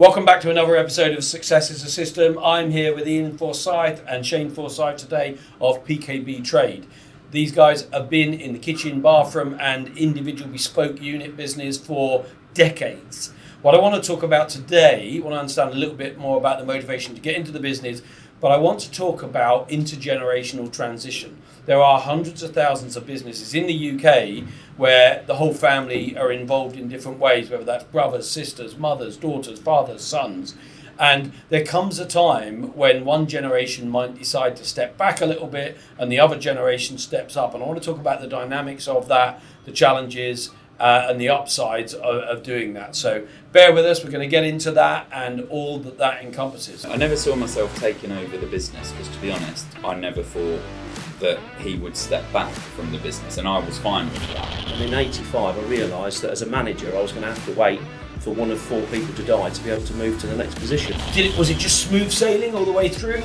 Welcome back to another episode of Success is a System. I'm here with Ian Forsyth and Shane Forsyth today of PKB Trade. These guys have been in the kitchen, bathroom and individual bespoke unit business for decades. What I want to talk about today, I want to understand a little bit more about the motivation to get into the business, but I want to talk about intergenerational transition. There are hundreds of thousands of businesses in the UK where the whole family are involved in different ways, whether that's brothers, sisters, mothers, daughters, fathers, sons. And there comes a time when one generation might decide to step back a little bit and the other generation steps up. And I want to talk about the dynamics of that, the challenges and the upsides of doing that. So bear with us, we're going to get into that and all that encompasses. I never saw myself taking over the business because, to be honest, I never thought that he would step back from the business, and I was fine with that. And in '85 I realised that as a manager I was going to have to wait for one of four people to die to be able to move to the next position. Was it just smooth sailing all the way through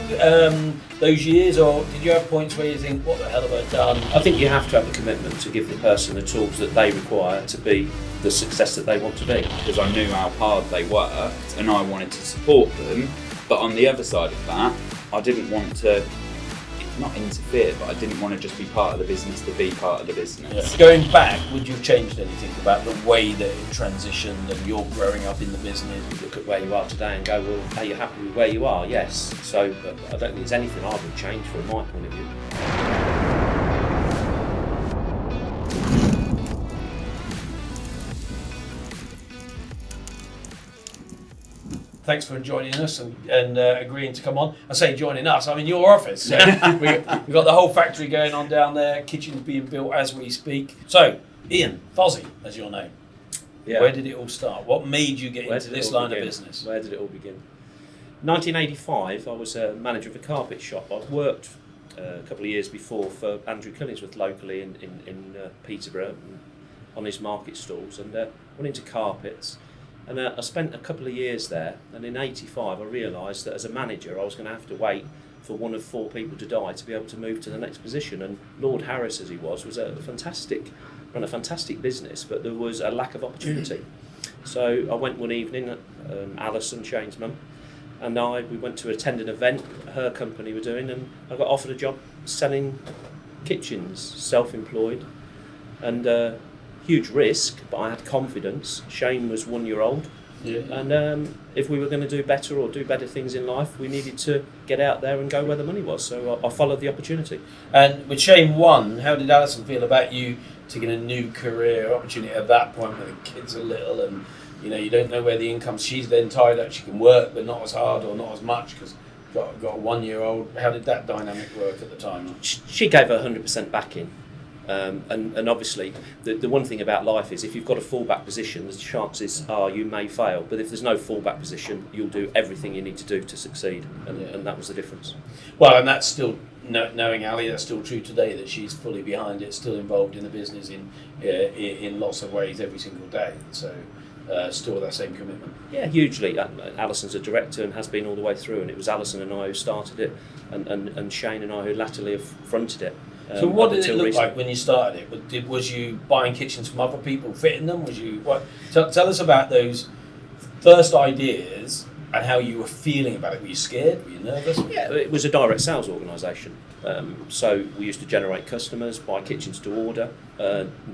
those years, or did you have points where you think, what the hell have I done? I think you have to have the commitment to give the person the tools that they require to be the success that they want to be. Because I knew how hard they worked and I wanted to support them, but on the other side of that, I didn't want to not interfere, but I didn't want to just be part of the business to be part of the business. Yeah. Going back, would you have changed anything about the way that it transitioned and you're growing up in the business? You look at where you are today and go, well, are you happy with where you are? Yes. So I don't think there's anything I would change from my point of view. Thanks for joining us and agreeing to come on. I say joining us, I'm in your office. So we've got the whole factory going on down there, kitchens being built as we speak. So, Ian, Fozzie, as your name. Yeah. Where did it all start? What made you get into this line of business? Where did it all begin? 1985, I was a manager of a carpet shop. I'd worked a couple of years before for Andrew Killingsworth locally in Peterborough on his market stalls, and went into carpets. And I spent a couple of years there, and in '85 I realised that as a manager I was going to have to wait for one of four people to die to be able to move to the next position. And Lord Harris, as he was ran a fantastic business, but there was a lack of opportunity. So I went one evening, Alison, Shane's mum, and we went to attend an event her company were doing, and I got offered a job selling kitchens, self-employed, and huge risk, but I had confidence. Shane was 1 year old, yeah. And if we were going to do better or do better things in life, we needed to get out there and go where the money was. So I followed the opportunity. And with Shane 1, how did Alison feel about you taking a new career opportunity at that point when the kids are little and you don't know where the income? She's then tied up. She can work, but not as hard or not as much because got a 1 year old. How did that dynamic work at the time? She gave her 100% backing. And obviously the one thing about life is if you've got a fallback position, the chances are you may fail, but if there's no fallback position you'll do everything you need to do to succeed, and that was the difference. Well, and that's still, knowing Ali, that's still true today, that she's fully behind it, still involved in the business in lots of ways every single day, so still that same commitment. Yeah, hugely. Alison's a director and has been all the way through, and it was Alison and I who started it, and Shane and I who latterly have fronted it. So what did it look like when you started it? Was you buying kitchens from other people, fitting them? Tell us about those first ideas and how you were feeling about it. Were you scared? Were you nervous? Yeah, it was a direct sales organisation. So we used to generate customers, buy kitchens to order,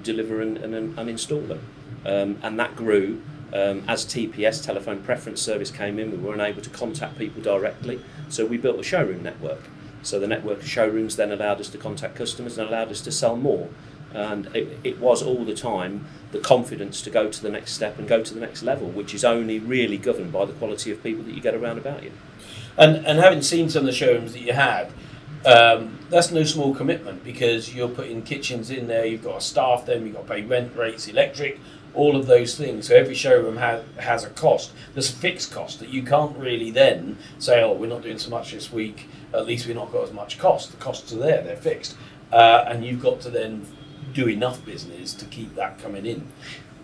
deliver and install them. And that grew. As TPS, telephone preference service, came in, we weren't able to contact people directly. So we built a showroom network. So the network of showrooms then allowed us to contact customers and allowed us to sell more. And it was all the time the confidence to go to the next step and go to the next level, which is only really governed by the quality of people that you get around about you. And having seen some of the showrooms that you had, that's no small commitment because you're putting kitchens in there, you've got to staff them, you've got to pay rent, rates, electric, all of those things. So every showroom has a cost. There's a fixed cost that you can't really then say, we're not doing so much this week, at least we've not got as much cost. The costs are there, they're fixed. And you've got to then do enough business to keep that coming in.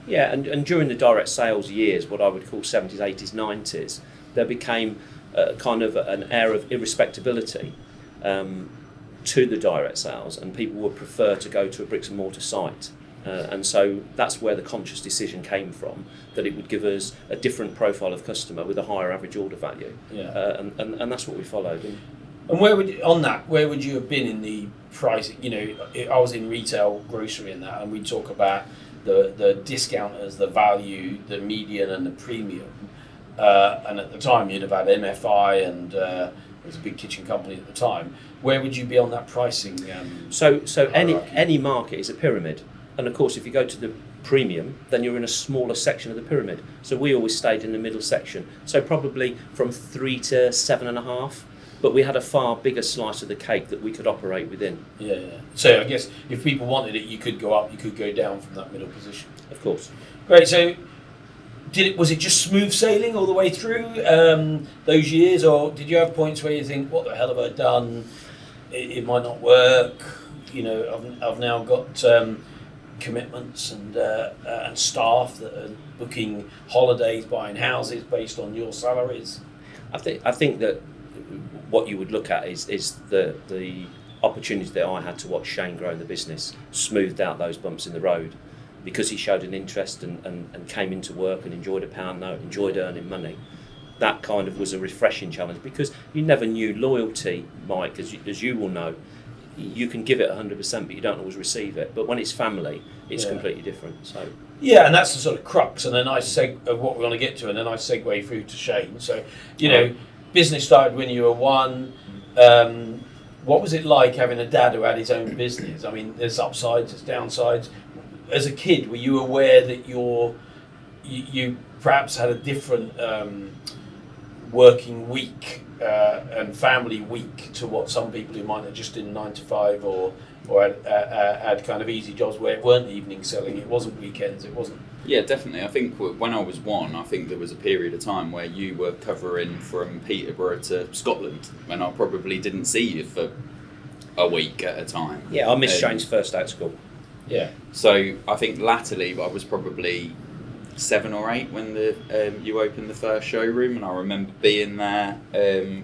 Yeah, and during the direct sales years, what I would call 70s, 80s, 90s, there became kind of an air of irrespectability to the direct sales, and people would prefer to go to a bricks and mortar site And so that's where the conscious decision came from, that it would give us a different profile of customer with a higher average order value. And that's what we followed. And where would you have been in the pricing? You know, I was in retail grocery and that, and we talk about the discounters, the value, the median, and the premium. And at the time, you'd have had MFI, and it was a big kitchen company at the time. Where would you be on that pricing? So hierarchy? any market is a pyramid, and of course, if you go to the premium, then you're in a smaller section of the pyramid. So we always stayed in the middle section. So probably from 3 to 7.5. But we had a far bigger slice of the cake that we could operate within. Yeah. So I guess if people wanted it, you could go up, you could go down from that middle position. Of course. Great. So was it just smooth sailing all the way through those years, or did you have points where you think, what the hell have I done? It might not work. You know, I've now got commitments and staff that are booking holidays, buying houses based on your salaries. I think that what you would look at is the opportunity that I had to watch Shane grow the business, smoothed out those bumps in the road, because he showed an interest and came into work and enjoyed a pound note, enjoyed earning money. That kind of was a refreshing challenge, because you never knew loyalty, Mike, as you will know. You can give it 100%, but you don't always receive it. But when it's family, it's completely different. So and that's the sort of crux, and a nice of what we're going to get to, and a nice segue through to Shane. So, you know, business started when you were 1. What was it like having a dad who had his own business? I mean, there's upsides, there's downsides. As a kid, were you aware that you perhaps had a different working week and family week to what some people who might have just done 9 to 5 or had kind of easy jobs where it weren't evening selling, it wasn't weekends, it wasn't? Yeah, definitely. I think when I was 1, I think there was a period of time where you were covering from Peterborough to Scotland, and I probably didn't see you for a week at a time. Yeah, I missed Shane's first day at school. Yeah. So I think latterly I was probably 7 or 8 when you opened the first showroom, and I remember being there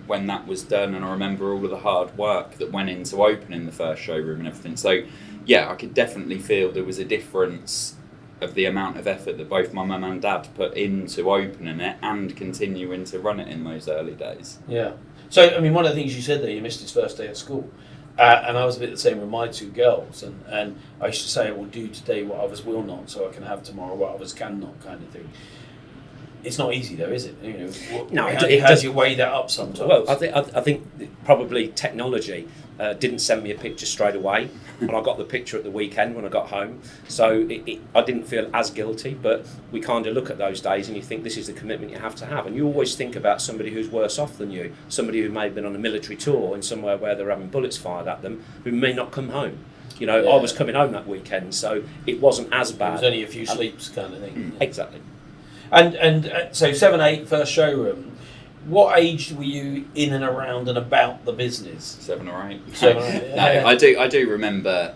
when that was done, and I remember all of the hard work that went into opening the first showroom and everything. So yeah, I could definitely feel there was a difference of the amount of effort that both my mum and dad put into opening it and continuing to run it in those early days. Yeah. So, I mean, one of the things you said there, you missed his first day at school. And I was a bit the same with my 2 girls. And I used to say, I will do today what others will not, so I can have tomorrow what others cannot, kind of thing. It's not easy, though, is it? You know, No, how do you weigh that up sometimes? Well, I think probably technology didn't send me a picture straight away, and I got the picture at the weekend when I got home. So I didn't feel as guilty, but we kind of look at those days and you think this is the commitment you have to have. And you always think about somebody who's worse off than you, somebody who may have been on a military tour in somewhere where they're having bullets fired at them, who may not come home. You know, I was coming home that weekend, so it wasn't as bad. It was only a few sleeps kind of thing. Exactly. And so 7, 8, first showroom. What age were you in and around and about the business? 7 or 8. 7 or 8. Yeah. No, I do remember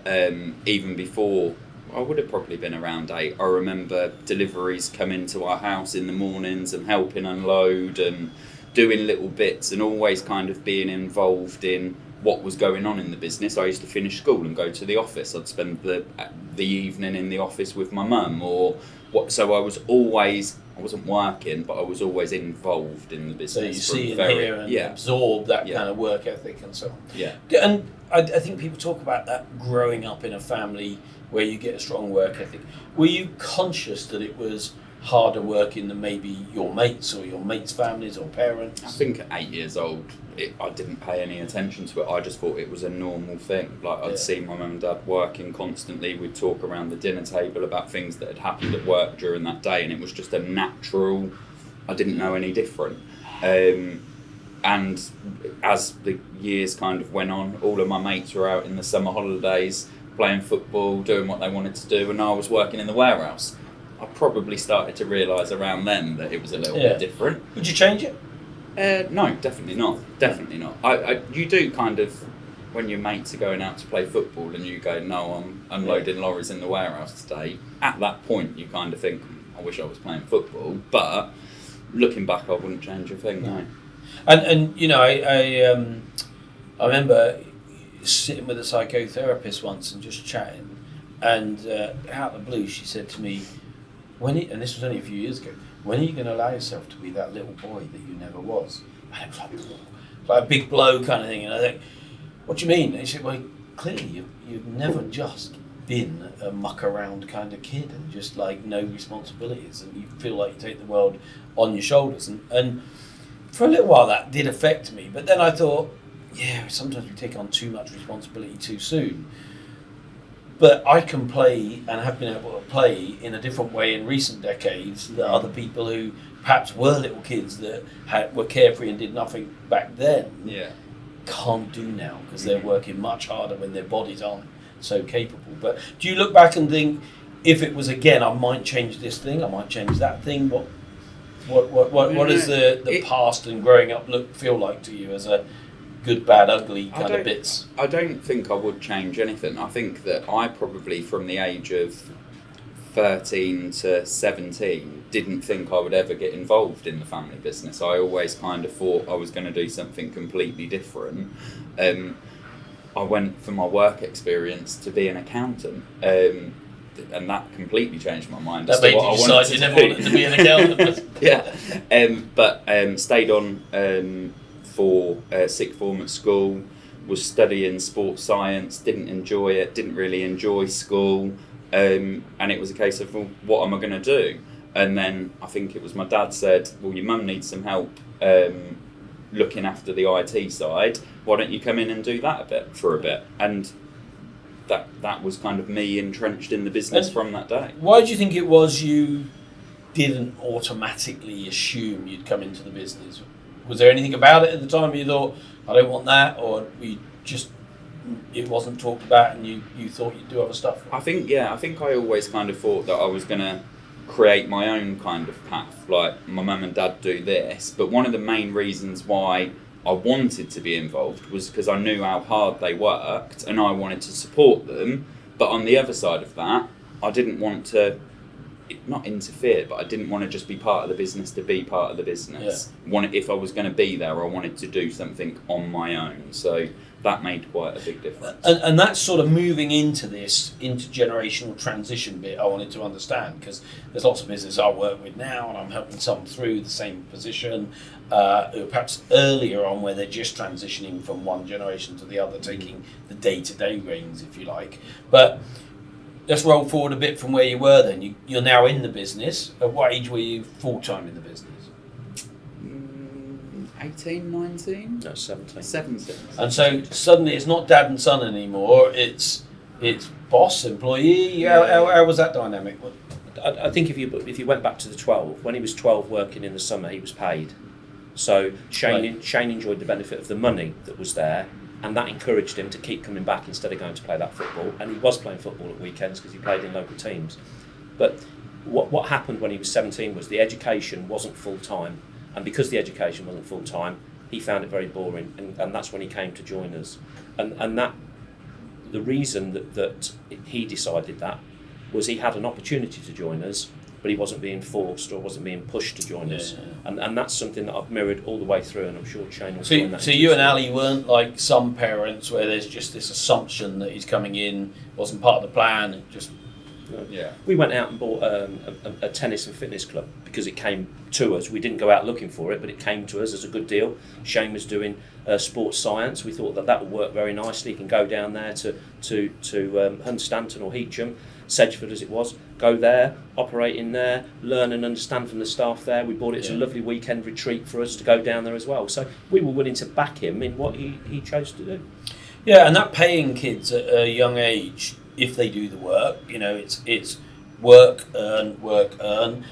even before. I would have probably been around 8. I remember deliveries coming to our house in the mornings and helping unload and doing little bits, and always kind of being involved in what was going on in the business. I used to finish school and go to the office. I'd spend the evening in the office with my mum, or what. So I wasn't working, but I was always involved in the business. So you see and hear and absorb that kind of work ethic and so on. Yeah. And I think people talk about that growing up in a family where you get a strong work ethic. Were you conscious that it was harder working than maybe your mates or your mates' families or parents? I think at 8 years old, I didn't pay any attention to it. I just thought it was a normal thing. Like, I'd see my mum and dad working constantly. We'd talk around the dinner table about things that had happened at work during that day, and it was just a natural. I didn't know any different. And as the years kind of went on, all of my mates were out in the summer holidays playing football, doing what they wanted to do, and I was working in the warehouse. I probably started to realise around then that it was a little bit different. Would you change it? No, definitely not. Definitely not. You do kind of, when your mates are going out to play football and you go, no, I'm unloading lorries in the warehouse today. At that point, you kind of think, I wish I was playing football. But looking back, I wouldn't change a thing. No. And you know, I remember sitting with a psychotherapist once and just chatting, And out of the blue, she said to me, and this was only a few years ago, when are you going to allow yourself to be that little boy that you never was? And it was like a big blow kind of thing. And I think, what do you mean? And she said, well, clearly you've never just been a muck around kind of kid and just like no responsibilities, and you feel like you take the world on your shoulders. And for a little while that did affect me, but then I thought, yeah, sometimes we take on too much responsibility too soon. But I can play and have been able to play in a different way in recent decades that other people who perhaps were little kids that were carefree and did nothing back then can't do now, because they're working much harder when their bodies aren't so capable. But do you look back and think, if it was again, I might change this thing, I might change that thing? What does the past and growing up feel like to you as a good, bad, ugly kind of bits? I don't think I would change anything. I think that I probably, from the age of 13 to 17, didn't think I would ever get involved in the family business. I always kind of thought I was going to do something completely different. I went for my work experience to be an accountant, and that completely changed my mind. That made you decide you never wanted to be an accountant. But stayed on for sixth form at school, was studying sports science, didn't enjoy it, didn't really enjoy school, and it was a case of, well, what am I going to do? And then I think it was my dad said, well, your mum needs some help looking after the IT side, why don't you come in and do that for a bit? And that was kind of me entrenched in the business from that day. Why do you think it was you didn't automatically assume you'd come into the business? Was there anything about it at the time you thought, I don't want that, or it wasn't talked about and you thought you'd do other stuff? I think I always kind of thought that I was going to create my own kind of path, like my mum and dad do this. But one of the main reasons why I wanted to be involved was because I knew how hard they worked and I wanted to support them. But on the other side of that, I didn't want to not interfere, but I didn't want to just be part of the business to be part of the business. If I was going to be there, I wanted to do something on my own. So that made quite a big difference. And that's sort of moving into this intergenerational transition bit I wanted to understand, because there's lots of businesses I work with now and I'm helping some through the same position, who are perhaps earlier on, where they're just transitioning from one generation to the other, taking the day-to-day reins, if you like. But let's roll forward a bit from where you were then. You're now in the business. At what age were you full-time in the business? 18, 19? No, 17. 17. And so suddenly it's not dad and son anymore, it's boss, employee. How was that dynamic? I think if you went back to the 12, when he was 12 working in the summer, he was paid. So Shane enjoyed the benefit of the money that was there, and that encouraged him to keep coming back instead of going to play that football. And he was playing football at weekends because he played in local teams. But what happened when he was 17 was the education wasn't full-time. And because the education wasn't full-time, he found it very boring. And that's when he came to join us. And that the reason that he decided that was he had an opportunity to join us, but he wasn't being forced or wasn't being pushed to join us. And that's something that I've mirrored all the way through, and I'm sure Shane will find that. So you and Ali weren't like some parents where there's just this assumption that he's coming in, wasn't part of the plan, and just... Yeah. We went out and bought a tennis and fitness club because it came to us. We didn't go out looking for it, but it came to us as a good deal. Shane was doing sports science. We thought that would work very nicely. He can go down there to Hunstanton or Heacham, Sedgeford as it was, go there, operate in there, learn and understand from the staff there. We bought it as a lovely weekend retreat for us to go down there as well. So we were willing to back him in what he chose to do. Yeah, and that paying kids at a young age, if they do the work, it's work, earn,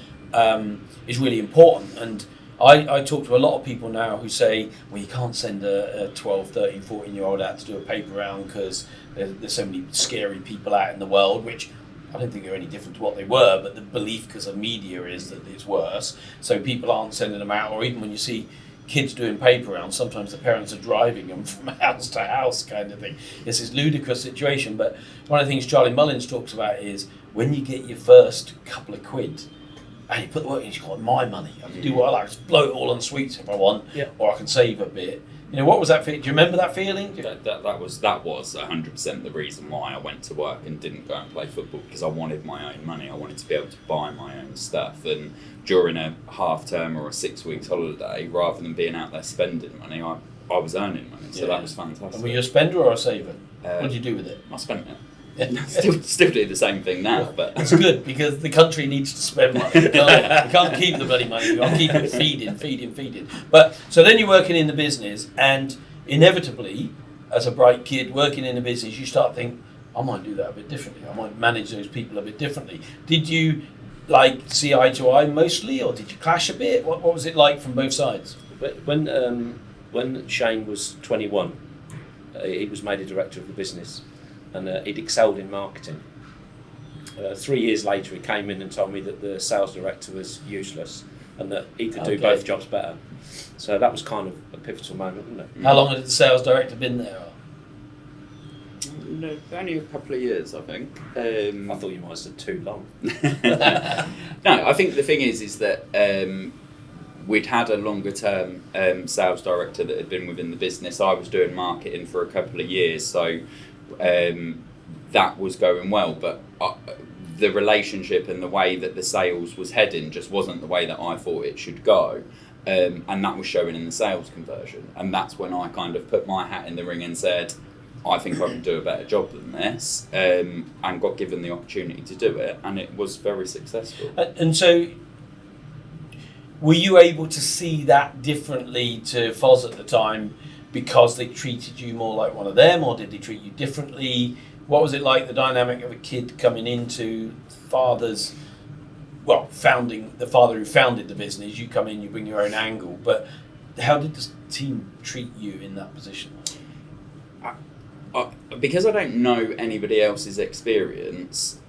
is really important. And I talk to a lot of people now who say, well, you can't send a 12, 13, 14-year-old out to do a paper round because there's so many scary people out in the world, which I don't think they're any different to what they were, but the belief because of media is that it's worse. So people aren't sending them out, or even when you see kids doing paper rounds, sometimes the parents are driving them from house to house kind of thing. It's this ludicrous situation, but one of the things Charlie Mullins talks about is when you get your first couple of quid and you put the work in, you've got my money, I can do what I like, just blow it all on sweets if I want, or I can save a bit. You know, what was that feeling? Do you remember that feeling? That was 100% the reason why I went to work and didn't go and play football, because I wanted my own money. I wanted to be able to buy my own stuff, and during a half term or a 6 weeks holiday, rather than being out there spending money, I was earning money. So that was fantastic. And were you a spender or a saver? What did you do with it? I spent it. Still do the same thing now, but it's good because the country needs to spend money. We can't keep the bloody money. We can't keep it feeding. But so then you're working in the business, and inevitably, as a bright kid working in the business, you start thinking, I might do that a bit differently. I might manage those people a bit differently. Did you see eye to eye mostly, or did you clash a bit? What was it like from both sides? When Shane was 21, he was made a director of the business. And he'd excelled in marketing. 3 years later, he came in and told me that the sales director was useless and that he could do both jobs better. So that was kind of a pivotal moment, wasn't it? How long had the sales director been there? No, only a couple of years, I think. I thought you might have said too long. No, I think the thing is that we'd had a longer term sales director that had been within the business. I was doing marketing for a couple of years, so that was going well, but the relationship and the way that the sales was heading just wasn't the way that I thought it should go, and that was showing in the sales conversion. And that's when I kind of put my hat in the ring and said, I think I can do a better job than this, and got given the opportunity to do it, and it was very successful. And so were you able to see that differently to Foz at the time, because they treated you more like one of them, or did they treat you differently? What was it like, the dynamic of a kid coming into the father who founded the business? You come in, you bring your own angle, but how did the team treat you in that position? Because I don't know anybody else's experience,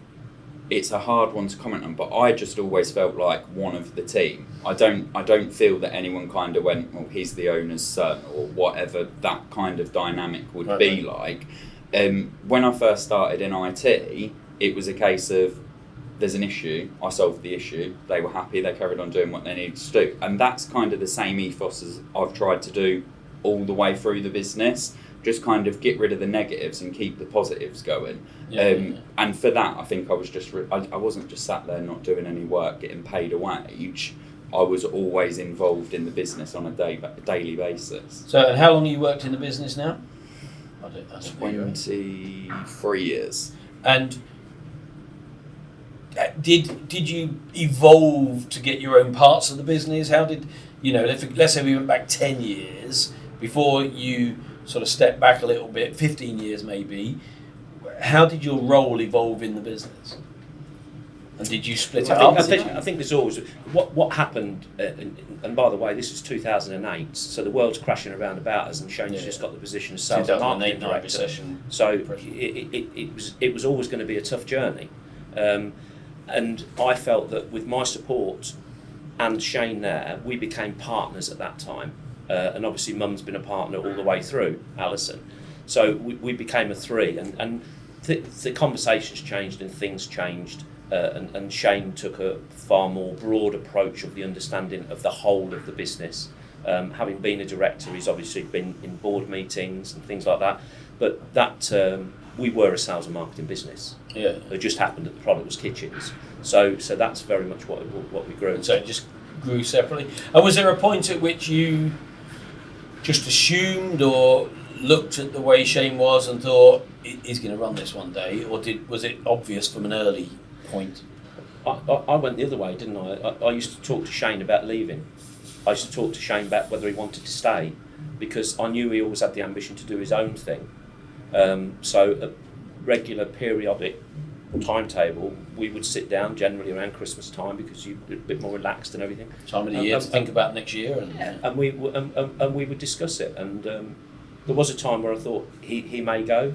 it's a hard one to comment on, but I just always felt like one of the team. I don't feel that anyone kind of went, well, he's the owner's son, or whatever that kind of dynamic would be like. When I first started in IT, it was a case of, there's an issue, I solved the issue, they were happy, they carried on doing what they needed to do. And that's kind of the same ethos as I've tried to do all the way through the business. Just kind of get rid of the negatives and keep the positives going. And for that, I think I was I wasn't just sat there not doing any work, getting paid a wage. I was always involved in the business on a daily basis. So, and how long have you worked in the business now? 23 years. And did you evolve to get your own parts of the business? How did, let's say we went back 10 years before you sort of step back a little bit, 15 years maybe, how did your role evolve in the business? And did you split it up? I think there's always... What happened, and by the way, this was 2008, so the world's crashing around about us, and Shane's just got the position of sales and marketing director. So it was always going to be a tough journey. And I felt that with my support and Shane there, we became partners at that time. And obviously Mum's been a partner all the way through, Alison. So we became a three, and the conversations changed and things changed, and Shane took a far more broad approach of the understanding of the whole of the business. Having been a director, he's obviously been in board meetings and things like that, but that we were a sales and marketing business. Yeah. It just happened that the product was kitchens. So that's very much what we grew. So it just grew separately. And was there a point at which you just assumed or looked at the way Shane was and thought he's going to run this one day, or was it obvious from an early point? I went the other way, didn't I? I used to talk to Shane about leaving. I used to talk to Shane about whether he wanted to stay, because I knew he always had the ambition to do his own thing. So a regular periodic timetable, we would sit down generally around Christmas time, because you're a bit more relaxed and everything. Time of the year to think about next year, and we would discuss it. And there was a time where I thought he may go.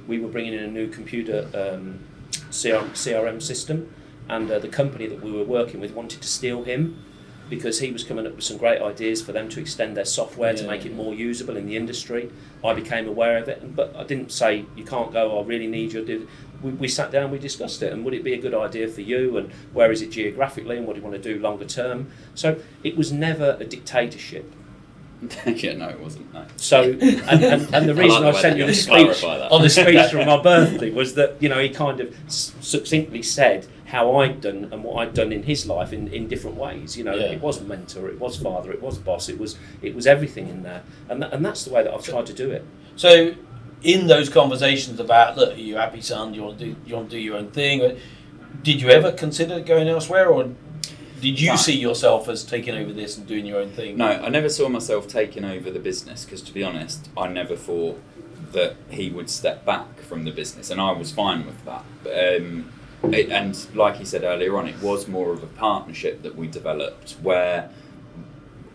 We were bringing in a new computer CRM system, and the company that we were working with wanted to steal him, because he was coming up with some great ideas for them to extend their software to make it more usable in the industry. I became aware of it, but I didn't say, you can't go, I really need you. We sat down, we discussed it, and would it be a good idea for you, and where is it geographically, and what do you want to do longer term? So it was never a dictatorship. Yeah, no, it wasn't. No. So, and the reason I sent you the speech on the speech from my birthday was that, you know, he kind of succinctly said how I'd done and what I'd done in his life in different ways. You know, Yeah. it was mentor, it was father, it was boss, it was everything in there, and that's the way that I've tried to do it. So, in those conversations about, look, are you happy, son? Do you want to do your own thing? Did you ever consider going elsewhere, or did you see yourself as taking over this and doing your own thing? No, I never saw myself taking over the business because, to be honest, I never thought that he would step back from the business, and I was fine with that. And like he said earlier on, it was more of a partnership that we developed where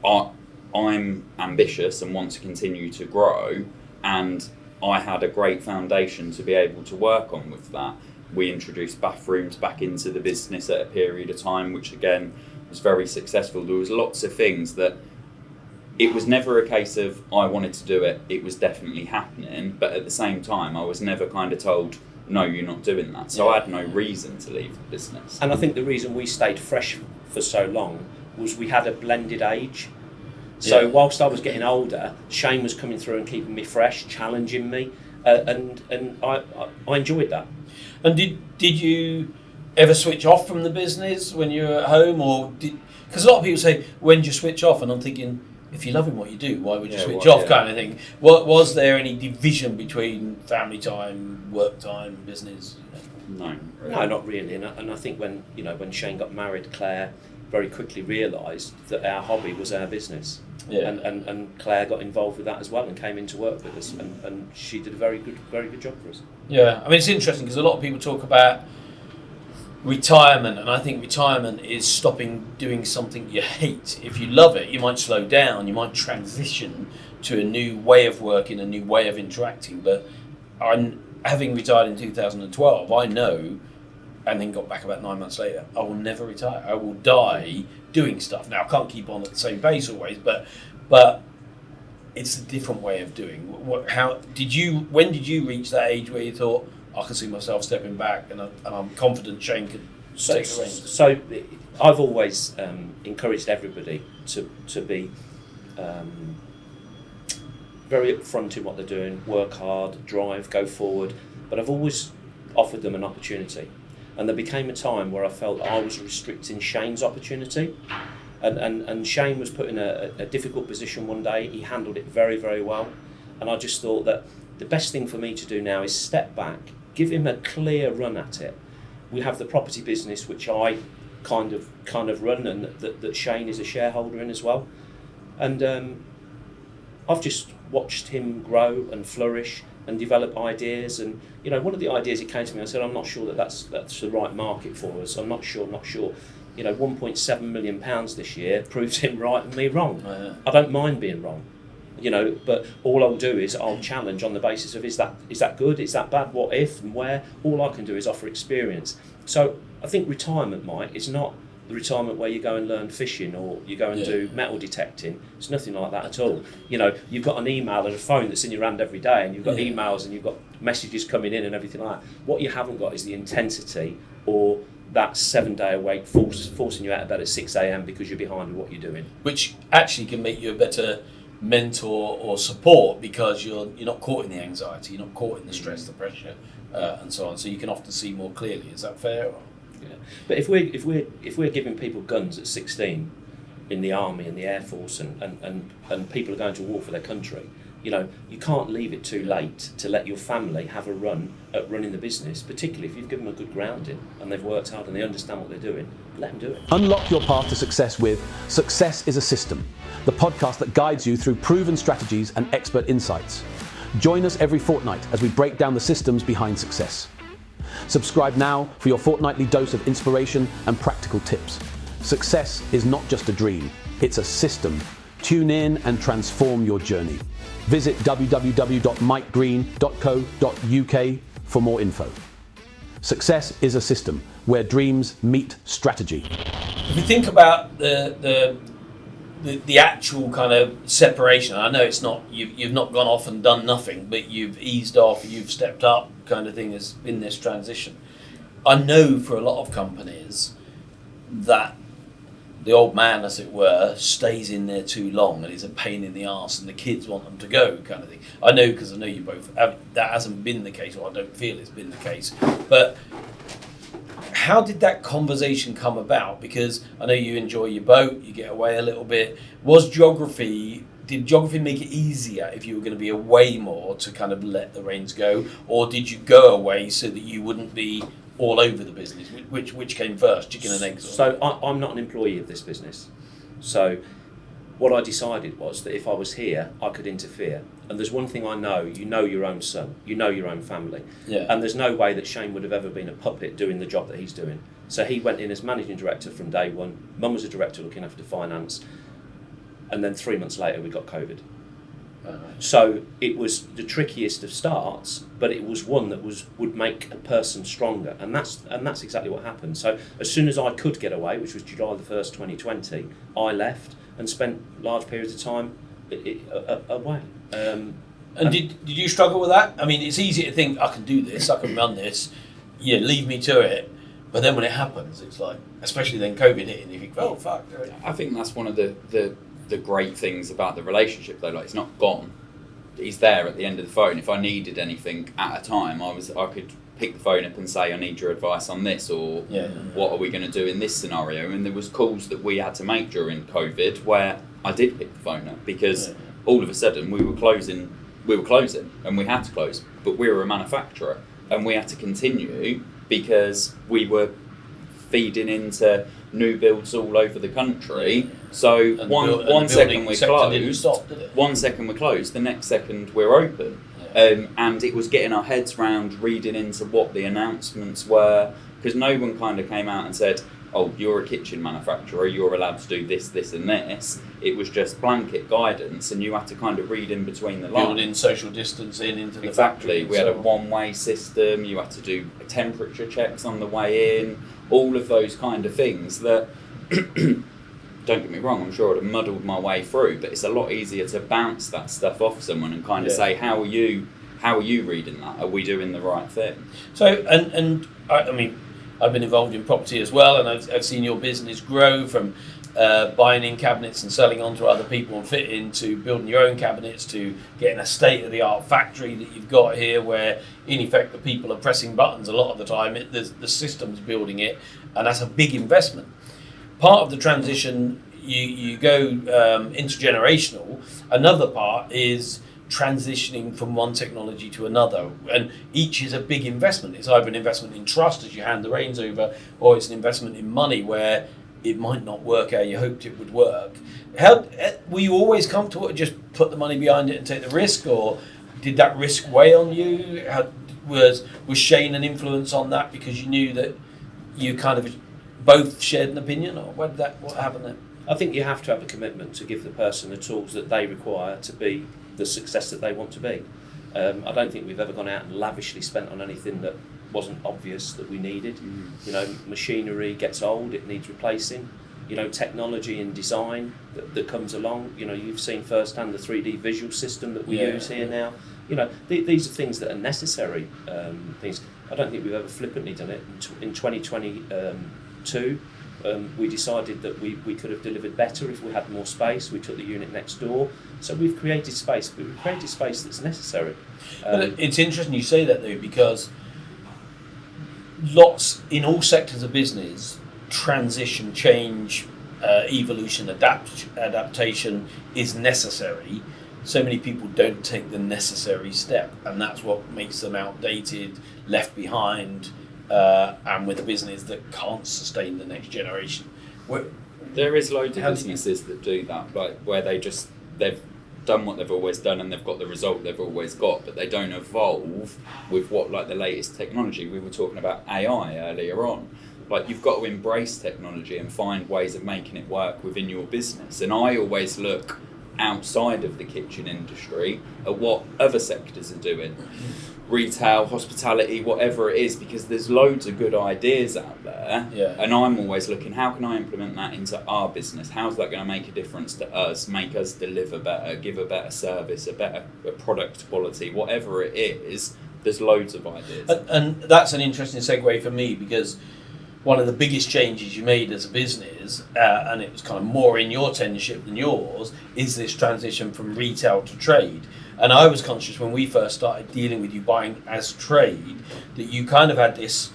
I'm ambitious and want to continue to grow, and I had a great foundation to be able to work on with that. We introduced bathrooms back into the business at a period of time, which again was very successful. There was lots of things that it was never a case of I wanted to do it. It was definitely happening, but at the same time, I was never kind of told, no, you're not doing that. So I had no reason to leave the business. And I think the reason we stayed fresh for so long was we had a blended age. So whilst I was getting older, Shane was coming through and keeping me fresh, challenging me, and I enjoyed that. And did you ever switch off from the business when you were at home, or because a lot of people say, when do you switch off? And I'm thinking, if you're loving what you do, why would you switch off, kind of thing? Was there any division between family time, work time, business? No, really. No, not really. And I think when Shane got married, Claire very quickly realised that our hobby was our business. Yeah. And Claire got involved with that as well and came into work with us, and she did a very good job for us. Yeah, I mean, it's interesting because a lot of people talk about retirement, and I think retirement is stopping doing something you hate. If you love it, you might slow down, you might transition to a new way of working, a new way of interacting. But having retired in 2012, I know, and then got back about 9 months later, I will never retire. I will die doing stuff. Now, I can't keep on at the same pace always, but it's a different way of doing. When did you reach that age where you thought, I can see myself stepping back, and I'm confident Shane could take the reins? So I've always encouraged everybody to be very upfront in what they're doing, work hard, drive, go forward, but I've always offered them an opportunity. And there became a time where I felt I was restricting Shane's opportunity. And Shane was put in a difficult position one day. He handled it very, very well. And I just thought that the best thing for me to do now is step back, give him a clear run at it. We have the property business, which I kind of run, and that Shane is a shareholder in as well. And I've just watched him grow and flourish and develop ideas. And one of the ideas that came to me, I said, I'm not sure that that's the right market for us. I'm not sure. 1.7 million pounds this year proves him right and me wrong. I don't mind being wrong, but all I'll do is I'll challenge on the basis of is that good, is that bad, what if and where. All I can do is offer experience. So I think retirement, Mike, is not the retirement where you go and learn fishing or you go and do metal detecting. It's nothing like that at all. You've got an email and a phone that's in your hand every day, and you've got emails and you've got messages coming in and everything like that. What you haven't got is the intensity or that 7-day awake forcing you out of bed at 6 a.m. because you're behind with what you're doing. Which actually can make you a better mentor or support, because you're not caught in the anxiety, you're not caught in the stress, the pressure, and so on. So you can often see more clearly. Is that fair? Yeah. But if we're giving people guns at 16 in the army and the air force, and people are going to war for their country, you can't leave it too late to let your family have a run at running the business, particularly if you've given them a good grounding and they've worked hard and they understand what they're doing. Let them do it. Unlock your path to success with Success is a System, the podcast that guides you through proven strategies and expert insights. Join us every fortnight as we break down the systems behind success. Subscribe now for your fortnightly dose of inspiration and practical tips. Success is not just a dream, it's a system. Tune in and transform your journey. Visit www.mikegreen.co.uk for more info. Success is a system where dreams meet strategy. If we think about the actual kind of separation, I know it's not you've not gone off and done nothing, but you've eased off, you've stepped up, kind of thing. Has been this transition. I know for a lot of companies that the old man, as it were, stays in there too long and is a pain in the arse, and the kids want them to go, kind of thing. I know, because I know you both have, that hasn't been the case, or I don't feel it's been the case. But how did that conversation come about? Because I know you enjoy your boat, you get away a little bit. Did geography make it easier if you were going to be away more to kind of let the reins go, or did you go away so that you wouldn't be all over the business? Which came first, chicken and eggs? So I'm not an employee of this business. So what I decided was that if I was here, I could interfere. And there's one thing I know: you know your own son, you know your own family, and there's no way that Shane would have ever been a puppet doing the job that he's doing. So he went in as managing director from day one. Mum was a director looking after finance. And then 3 months later, we got COVID. So it was the trickiest of starts, but it was one that would make a person stronger, and that's exactly what happened. So as soon as I could get away, which was July the 1st, 2020, I left and spent large periods of time away. And did you struggle with that? I mean, it's easy to think, I can do this, I can run this, leave me to it. But then when it happens, it's like, especially then COVID hit, and you think, oh, fuck. I think that's one of the great things about the relationship, though. Like, it's not gone. He's there at the end of the phone. If I needed anything at a time, I could pick the phone up and say, I need your advice on this, or what are we going to do in this scenario? And there was calls that we had to make during COVID where I did pick the phone up, because all of a sudden we were closing, and we had to close. But we were a manufacturer, and we had to continue because we were feeding into new builds all over the country. So one second we're closed, the next second we're open. And it was getting our heads round, reading into what the announcements were, because no one kind of came out and said, oh, you're a kitchen manufacturer, you're allowed to do this, this and this. It was just blanket guidance, and you had to kind of read in between the lines. Building social distancing into the factory. We had a one-way system, you had to do temperature checks on the way in, all of those kind of things that, don't get me wrong, I'm sure I'd have muddled my way through, but it's a lot easier to bounce that stuff off someone and kind of say, how are you reading that? Are we doing the right thing? So, and I mean, I've been involved in property as well, and I've seen your business grow from buying in cabinets and selling on to other people and fitting, to building your own cabinets, to getting a state-of-the-art factory that you've got here where, in effect, the people are pressing buttons a lot of the time. The system's building it, and that's a big investment. Part of the transition, you go intergenerational. Another part is transitioning from one technology to another, and each is a big investment. It's either an investment in trust as you hand the reins over, or it's an investment in money where it might not work how you hoped it would work. Were you always comfortable to just put the money behind it and take the risk, or did that risk weigh on you? Was Shane an influence on that, because you knew that you kind of both shared an opinion, or what happened there? I think you have to have a commitment to give the person the tools that they require to be the success that they want to be. I don't think we've ever gone out and lavishly spent on anything that wasn't obvious that we needed. Machinery gets old, it needs replacing. Technology and design that comes along. You've seen firsthand the 3D visual system that we use here now. These are things that are necessary things. I don't think we've ever flippantly done it. In 2022, we decided that we could have delivered better if we had more space. We took the unit next door. So we've created space, but we've created space that's necessary. It's interesting you say that, though, because in all sectors of business, transition, change, evolution, adaptation is necessary. So many people don't take the necessary step, and that's what makes them outdated, left behind, and with a business that can't sustain the next generation. There is loads of businesses that do that, like where they've done what they've always done and they've got the result they've always got, but they don't evolve with the latest technology. We were talking about AI earlier on. Like, you've got to embrace technology and find ways of making it work within your business. And I always look outside of the kitchen industry at what other sectors are doing. Retail, hospitality, whatever it is, because there's loads of good ideas out there. And I'm always looking, how can I implement that into our business? How's that going to make a difference to us, make us deliver better, give a better service, a better product quality, whatever it is. There's loads of ideas. And that's an interesting segue for me, because one of the biggest changes you made as a business, and it was kind of more in your tenureship than yours, is this transition from retail to trade. And I was conscious when we first started dealing with you buying as trade that you kind of had this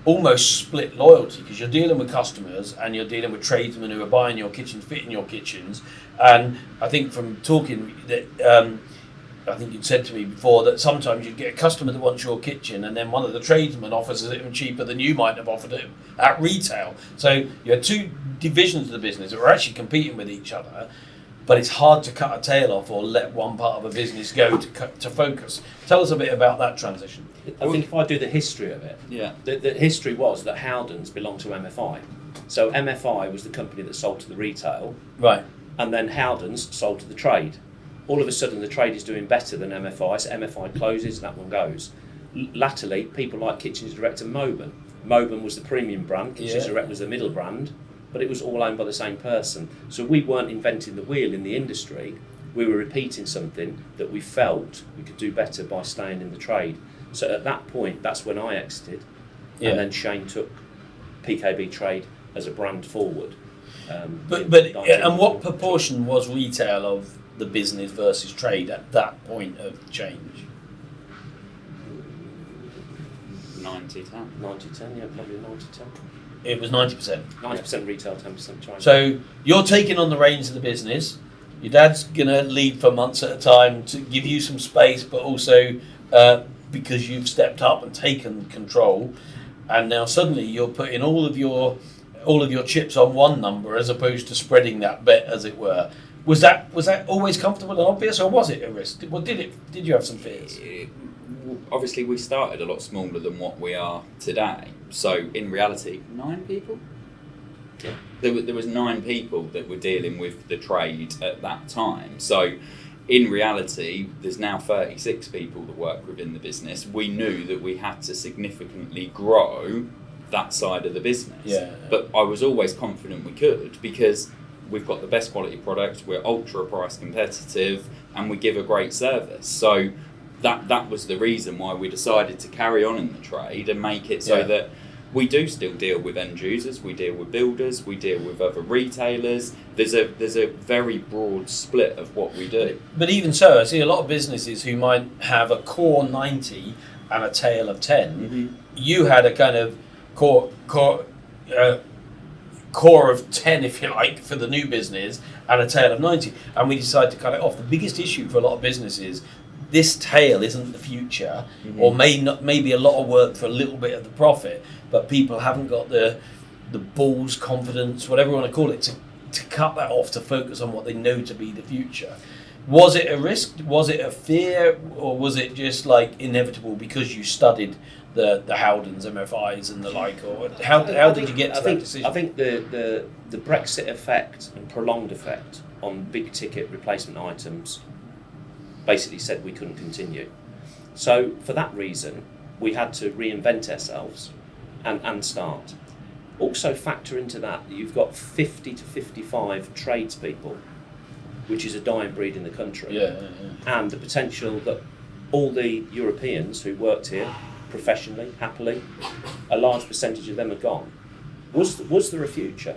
almost split loyalty, because you're dealing with customers and you're dealing with tradesmen who are buying your kitchens, fitting your kitchens. And I think from talking that I think you'd said to me before that sometimes you'd get a customer that wants your kitchen and then one of the tradesmen offers it even cheaper than you might have offered it at retail. So you had two divisions of the business that were actually competing with each other, but it's hard to cut a tail off or let one part of a business go to focus. Tell us a bit about that transition. I think if I do the history of it, the history was that Howdens belonged to MFI. So MFI was the company that sold to the retail, Right. and then Howdens sold to the trade. All of a sudden the trade is doing better than MFI, so MFI closes, that one goes. Latterly, people like Kitchens Direct and Moban. Moban was the premium brand, Kitchens Direct was the middle brand, but it was all owned by the same person. So we weren't inventing the wheel in the industry, we were repeating something that we felt we could do better by staying in the trade. So at that point, that's when I exited, and then Shane took PKB Trade as a brand forward. And what proportion was retail of the business versus trade at that point of change? 90-10. 90-10, yeah, probably 90-10. It was 90%. 90% retail, 10% trade. So you're taking on the reins of the business. Your dad's going to lead for months at a time to give you some space, but also because you've stepped up and taken control. And now suddenly you're putting all of your chips on one number as opposed to spreading that bet, as it were. Was that always comfortable and obvious, or was it a risk? Did you have some fears? Obviously, we started a lot smaller than what we are today. So, in reality, 9 people? Yeah. There was 9 people that were dealing with the trade at that time. So, in reality, there's now 36 people that work within the business. We knew that we had to significantly grow that side of the business. Yeah. But I was always confident we could, because we've got the best quality product, we're ultra price competitive, and we give a great service. So that was the reason why we decided to carry on in the trade and make it so that we do still deal with end users, we deal with builders, we deal with other retailers. There's a very broad split of what we do. But even so, I see a lot of businesses who might have a core 90 and a tail of 10. Mm-hmm. You had a kind of core of 10, if you like, for the new business, and a tail of 90, and we decided to cut it off. The biggest issue for a lot of businesses, this tail isn't the future, or maybe a lot of work for a little bit of the profit, but people haven't got the balls, confidence, whatever you want to call it, to cut that off, to focus on what they know to be the future. Was it a risk? Was it a fear? Or was it just like inevitable because you studied the Howdens, MFIs and the like? Or how did you get to that decision? I think the Brexit effect and prolonged effect on big ticket replacement items basically said we couldn't continue. So for that reason, we had to reinvent ourselves and start. Also factor into that you've got 50 to 55 tradespeople, which is a dying breed in the country. And the potential that all the Europeans who worked here professionally, happily, a large percentage of them are gone. Was there a future?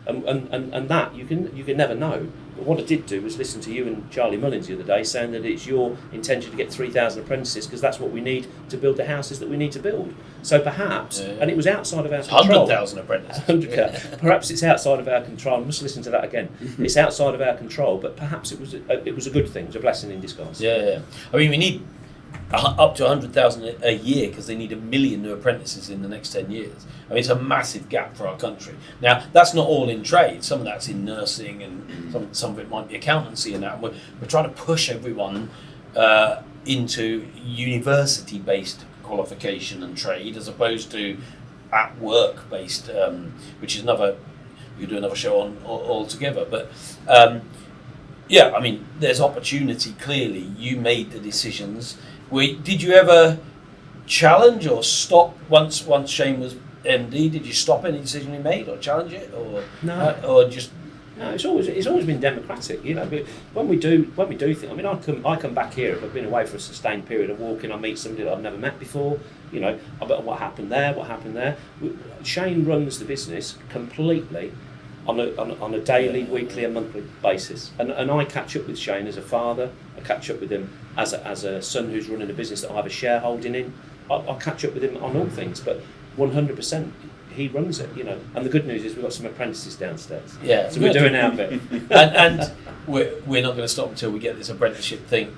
And that you can never know. But what I did do was listen to you and Charlie Mullins the other day saying that it's your intention to get 3,000 apprentices because that's what we need to build the houses that we need to build. So perhaps, and it was outside of our control. 100,000 apprentices. 100,000. Perhaps it's outside of our control. I must listen to that again. It's outside of our control, but perhaps it was a good thing. It was a blessing in disguise. Yeah. I mean, we need up to 100,000 a year because they need 1 million new apprentices in the next 10 years. I mean, it's a massive gap for our country. Now, that's not all in trade. Some of that's in nursing, and some of it might be accountancy and that. We're trying to push everyone into university-based qualification and trade as opposed to at work-based, which is we do another show on altogether. But I mean, there's opportunity. Clearly, you made the decisions. Did you ever challenge or stop once Shane was MD? Did you stop any decision he made or challenge it, or no, or just No, it's always been democratic, you know. But when we do things, I mean, I come back here if I've been away for a sustained period of walking. I meet somebody that I've never met before. You know, I bet what happened there. Shane runs the business completely on a daily, weekly, and monthly basis, and I catch up with Shane as a father. I catch up with him as a son who's running a business that I have a shareholding in. I'll catch up with him on all things, but 100%. He runs it, you know, and the good news is we've got some apprentices downstairs. Yeah, so we're doing our bit. and we're not going to stop until we get this apprenticeship thing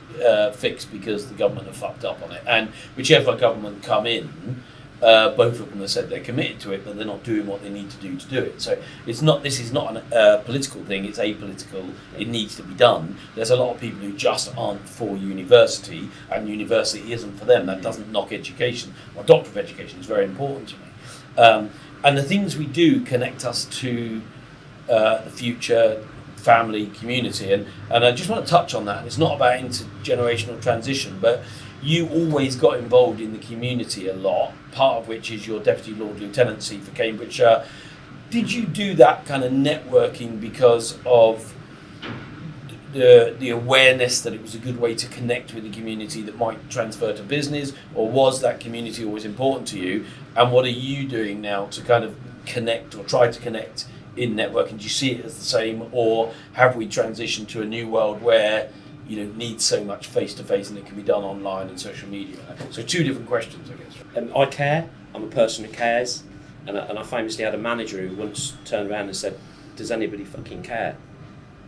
fixed, because the government have fucked up on it. And whichever government come in, both of them have said they're committed to it, but they're not doing what they need to do it. So this is not a political thing; it's apolitical. It needs to be done. There's a lot of people who just aren't for university, and university isn't for them. That doesn't knock education. Well, doctor of education is very important to me. And the things we do connect us to the future, family, community, and I just want to touch on that. It's not about intergenerational transition, but you always got involved in the community a lot, part of which is your Deputy Lord Lieutenancy for Cambridgeshire. Did you do that kind of networking because of the awareness that it was a good way to connect with the community that might transfer to business, or was that community always important to you? And what are you doing now to kind of connect or try to connect in networking? Do you see it as the same, or have we transitioned to a new world where you don't need so much face-to-face and it can be done online and social media? So two different questions, I guess. I care. I'm a person who cares, and I famously had a manager who once turned around and said, "Does anybody fucking care?"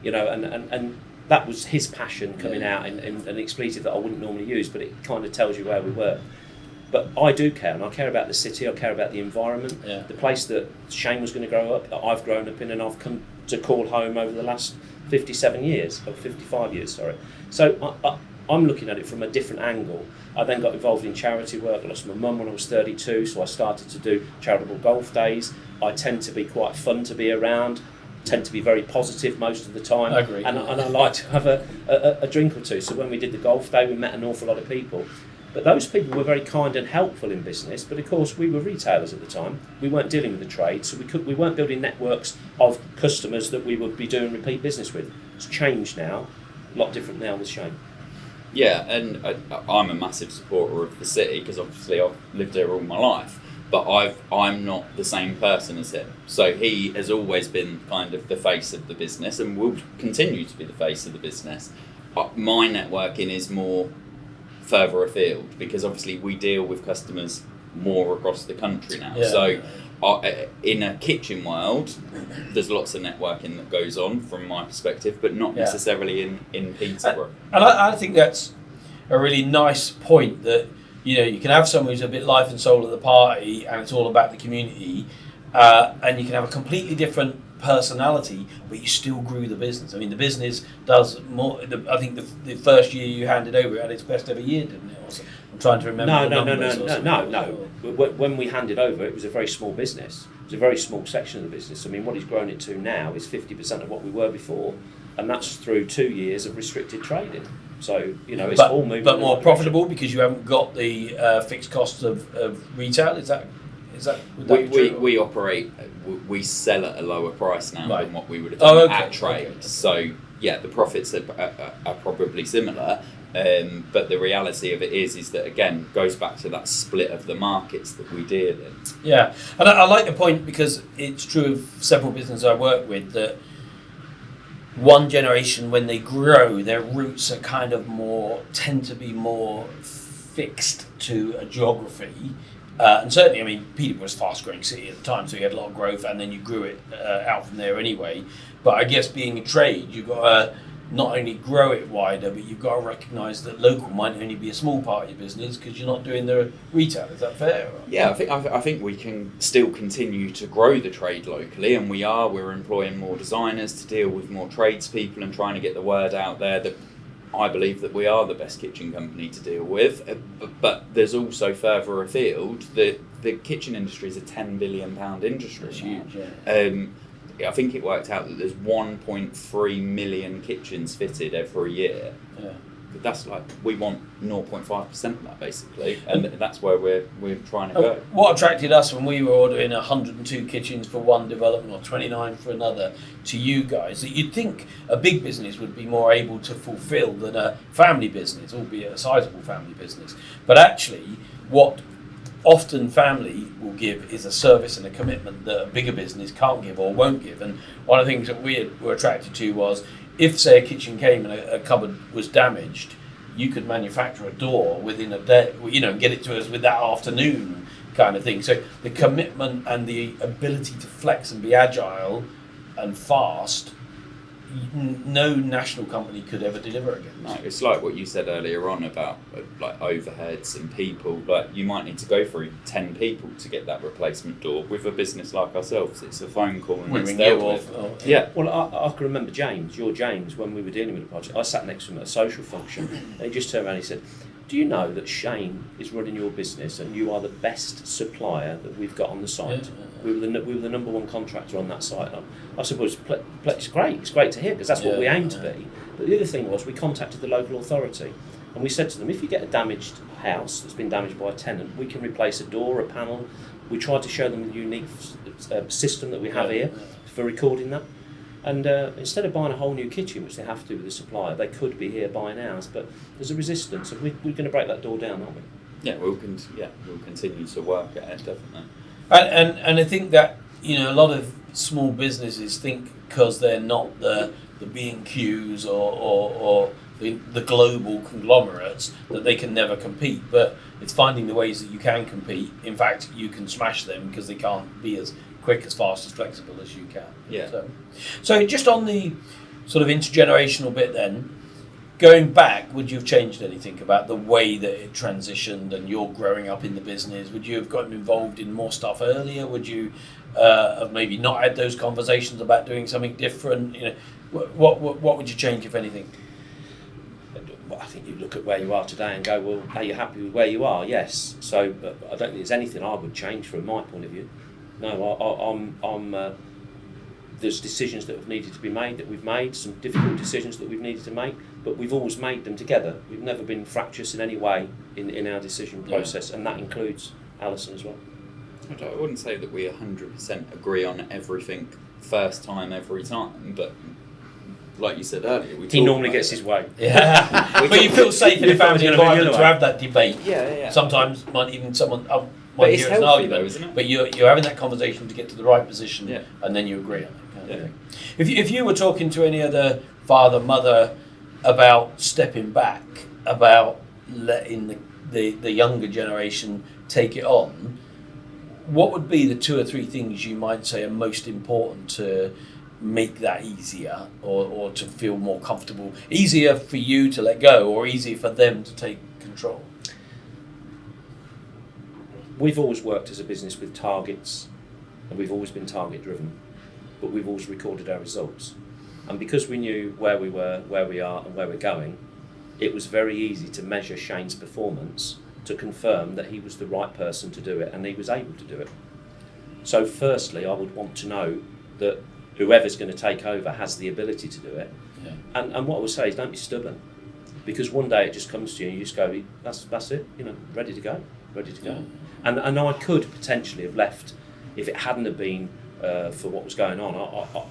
You know, and that was his passion coming out in an expletive that I wouldn't normally use, but it kind of tells you where we were. But I do care, and I care about the city, I care about the environment, the place that Shane was going to grow up, that I've grown up in, and I've come to call home over the last 55 years, sorry. So I'm looking at it from a different angle. I then got involved in charity work. I lost my mum when I was 32, so I started to do charitable golf days. I tend to be quite fun to be around, tend to be very positive most of the time. I agree. And I like to have a drink or two. So when we did the golf day, we met an awful lot of people. But those people were very kind and helpful in business. But of course, we were retailers at the time. We weren't dealing with the trade, so we weren't building networks of customers that we would be doing repeat business with. It's changed now, a lot different now with Shane. Yeah, and I'm a massive supporter of the city because obviously I've lived there all my life. But I'm not the same person as him. So he has always been kind of the face of the business and will continue to be the face of the business. My networking is more further afield because obviously we deal with customers more across the country now. Yeah. So in a kitchen world, there's lots of networking that goes on from my perspective, but not necessarily in Peterborough. And I think that's a really nice point, that you can have someone who's a bit life and soul of the party and it's all about the community, and you can have a completely different personality, but you still grew the business. I mean, the business does more. I think the first year you handed over, it had its best ever year, didn't it? I'm trying to remember. No. When we handed over, it was a very small business. It was a very small section of the business. I mean, what he's grown it to now is 50% of what we were before, and that's through 2 years of restricted trading. So, it's all moving. But more profitable because you haven't got the fixed costs of retail. Is that we operate, we sell at a lower price now than what we would have done at trade. Okay. So, the profits are probably similar. But the reality of it is that, again, goes back to that split of the markets that we deal in. Yeah, and I like the point because it's true of several businesses I work with that one generation, when they grow, their roots are kind of tend to be more fixed to a geography. And certainly, I mean, Peterborough was a fast-growing city at the time, so you had a lot of growth, and then you grew it out from there anyway. But I guess being a trade, you've got to not only grow it wider, but you've got to recognise that local might only be a small part of your business because you're not doing the retail. Is that fair? Yeah, I think we can still continue to grow the trade locally, and we're employing more designers to deal with more tradespeople and trying to get the word out there that I believe that we are the best kitchen company to deal with. But there's also further afield that the kitchen industry is a £10 billion industry. That's huge, yeah. I think it worked out that there's 1.3 million kitchens fitted every year. Yeah. that's like, we want 0.5% of that basically, and that's where we're trying to go. What attracted us when we were ordering 102 kitchens for one development or 29 for another to you guys, that you'd think a big business would be more able to fulfil than a family business, albeit a sizable family business. But actually, what often family will give is a service and a commitment that a bigger business can't give or won't give. And one of the things that we were attracted to was, if, say, a kitchen came and a cupboard was damaged, you could manufacture a door within a day, and get it to us with that afternoon kind of thing. So the commitment and the ability to flex and be agile and fast, no national company could ever deliver again. No, it's like what you said earlier on about like overheads and people. Like, you might need to go through 10 people to get that replacement door. With a business like ourselves, it's a phone call and it's dealt with. Yeah. Well, I can remember James, when we were dealing with the project. I sat next to him at a social function, and he just turned around and he said, "Do you know that Shane is running your business and you are the best supplier that we've got on the site?" Yeah. We were the number one contractor on that site. I said, "Well, it's great. It's great to hear, because that's what we aim to be." But the other thing was, we contacted the local authority and we said to them, if you get a damaged house that's been damaged by a tenant, we can replace a door, a panel. We tried to show them the unique system that we have here for recording that. And instead of buying a whole new kitchen, which they have to do with the supplier, they could be here buying ours. But there's a resistance, and we're going to break that door down, aren't we? Yeah, we'll continue to work at it, definitely. And I think that, a lot of small businesses think, because they're not the B&Qs or the global conglomerates, that they can never compete. But it's finding the ways that you can compete. In fact, you can smash them because they can't be as quick, as fast, as flexible as you can. Yeah. So just on the sort of intergenerational bit then, going back, would you have changed anything about the way that it transitioned and you're growing up in the business? Would you have gotten involved in more stuff earlier? Would you have maybe not had those conversations about doing something different? What would you change, if anything? Well, I think you look at where you are today and go, well, are you happy with where you are? Yes. So I don't think there's anything I would change from my point of view. No, there's decisions that have needed to be made, that we've made, some difficult decisions that we've needed to make, but we've always made them together. We've never been fractious in any way in our decision process, and that includes Alison as well. I wouldn't say that we 100% agree on everything first time, every time, but like you said earlier, he normally gets his way. Yeah, but you feel safe in a family environment to have that debate. Yeah. Sometimes someone but it's hear healthy, an argument, though, isn't it? but you're having that conversation to get to the right position, Yeah. and then you agree on it. Kind of Yeah. thing. If you were talking to any other father, mother about stepping back, about letting the younger generation take it on, what would be the 2 or 3 things you might say are most important to make that easier, or to feel more comfortable? Easier for you to let go, or easier for them to take control? We've always worked as a business with targets, and we've always been target driven, but we've always recorded our results. And because we knew where we were, where we are, and where we're going, it was very easy to measure Shane's performance to confirm that he was the right person to do it, and he was able to do it. So firstly, I would want to know that whoever's going to take over has the ability to do it. Yeah. And what I would say is, don't be stubborn, because one day it just comes to you and you just go, that's it, ready to go. Yeah. And I could potentially have left if it hadn't have been for what was going on.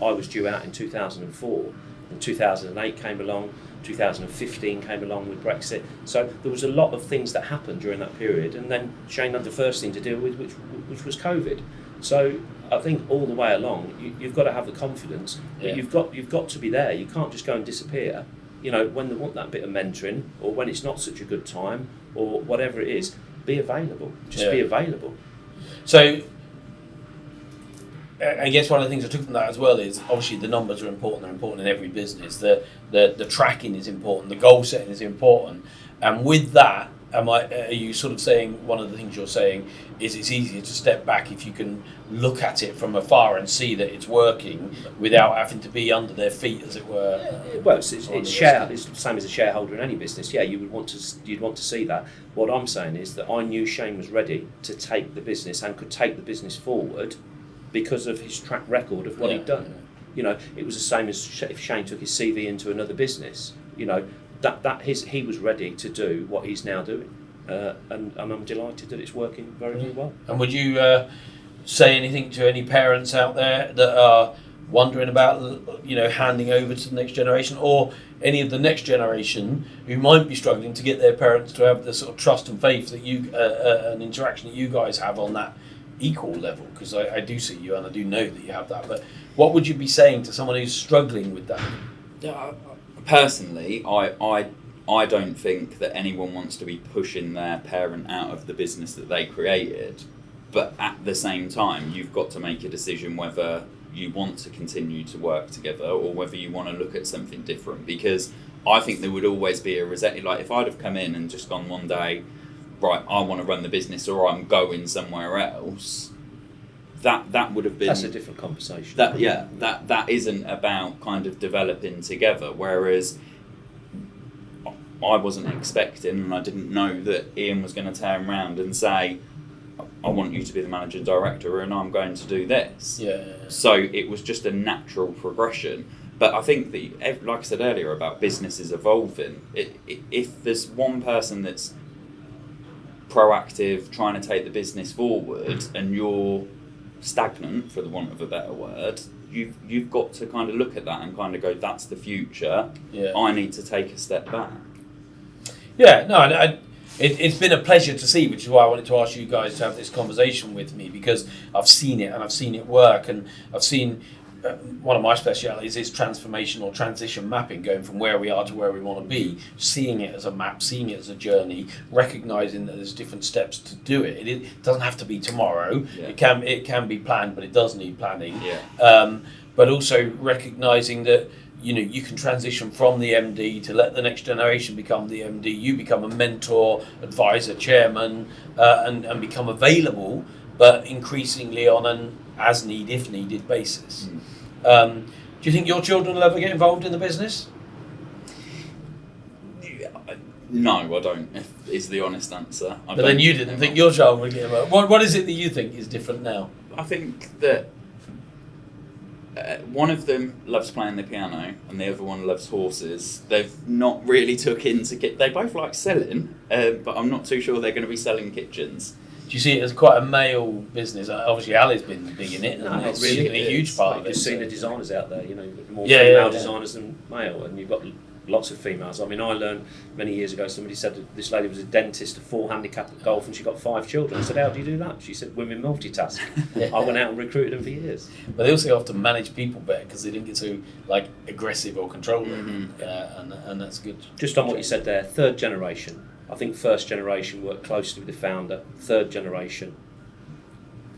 I was due out in 2004, and 2008 came along, 2015 came along with Brexit. So there was a lot of things that happened during that period, and then Shane had the first thing to deal with, which was COVID. So I think all the way along, you've got to have the confidence, but you've got to be there. You can't just go and disappear. When they want that bit of mentoring, or when it's not such a good time, or whatever it is, be available. Just be available. So I guess one of the things I took from that as well is, obviously the numbers are important. They're important in every business. The tracking is important. The goal setting is important. And with that, are you sort of saying, one of the things you're saying is, it's easier to step back if you can look at it from afar and see that it's working without having to be under their feet, as it were? Well, it's the same as a shareholder in any business. Yeah, you'd want to see that. What I'm saying is that I knew Shane was ready to take the business and could take the business forward because of his track record of what he'd done. It was the same as if Shane took his CV into another business. he was ready to do what he's now doing, and I'm delighted that it's working very, very well. And would you say anything to any parents out there that are wondering about, handing over to the next generation, or any of the next generation who might be struggling to get their parents to have the sort of trust and faith that an interaction that you guys have on that equal level? Because I do see you and I do know that you have that. But what would you be saying to someone who's struggling with that? Personally, I don't think that anyone wants to be pushing their parent out of the business that they created. But at the same time, you've got to make a decision whether you want to continue to work together or whether you want to look at something different. Because I think there would always be a resentment. Like if I'd have come in and just gone one day, right, I want to run the business or I'm going somewhere else, that would have been... That's a different conversation. That isn't about kind of developing together. Whereas I wasn't expecting and I didn't know that Ian was going to turn around and say, I want you to be the managing director and I'm going to do this. Yeah. So it was just a natural progression. But I think that, like I said earlier about businesses evolving, if there's one person that's proactive, trying to take the business forward, and you're stagnant, for the want of a better word, you've got to kind of look at that and kind of go, that's the future. Yeah. I need to take a step back. Yeah, no, it's been a pleasure to see, which is why I wanted to ask you guys to have this conversation with me, because I've seen it and I've seen it work, and I've seen one of my specialities is transformational transition mapping, going from where we are to where we want to be, seeing it as a map, seeing it as a journey, recognizing that there's different steps to do it. It doesn't have to be tomorrow. Yeah. It can be planned, but it does need planning. Yeah. But also recognizing that you can transition from the MD to let the next generation become the MD. You become a mentor, advisor, chairman, and become available, but increasingly on an as need, if needed basis. Do you think your children will ever get involved in the business? No, I don't, is the honest answer. But then you didn't think your child would get involved. What is it that you think is different now? I think that one of them loves playing the piano and the other one loves horses. They've not really took into they both like selling, but I'm not too sure they're going to be selling kitchens. Do you see it as quite a male business? Obviously, Ali's been big in it, and it's really a huge part of it. You've seen the designers out there, more Yeah, female yeah. designers than male, and you've got lots of females. I mean, I learned many years ago, somebody said that this lady was a dentist, a full handicap at golf, and she got 5 children. I said, how do you do that? She said, women multitask. I went out and recruited them for years. But they also have to manage people better because they didn't get so aggressive or controlling, and that's good. Just on what you said there, third generation. I think first generation worked closely with the founder. Third generation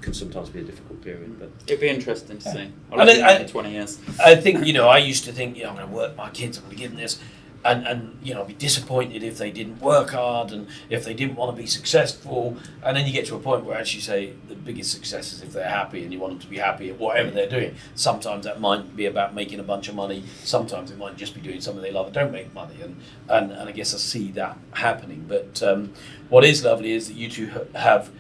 can sometimes be a difficult period, but it'd be interesting to see. And in 20 years. I think I used to think I'm going to work my kids, I'm going to give them this, and I'd be disappointed if they didn't work hard and if they didn't want to be successful. And then you get to a point where actually say the biggest success is if they're happy, and you want them to be happy at whatever they're doing. Sometimes that might be about making a bunch of money. Sometimes it might just be doing something they love and don't make money. And I guess I see that happening. But what is lovely is that you two have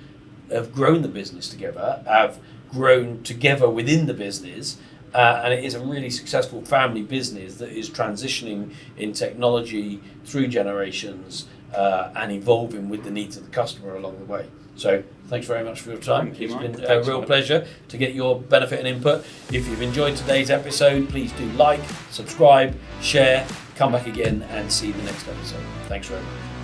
grown the business together, have grown together within the business, and it is a really successful family business that is transitioning in technology through generations and evolving with the needs of the customer along the way. So thanks very much for your time. Thank you, It's Mike. been a real pleasure to get your benefit and input. If you've enjoyed today's episode, please do like, subscribe, share, come back again and see the next episode. Thanks very much.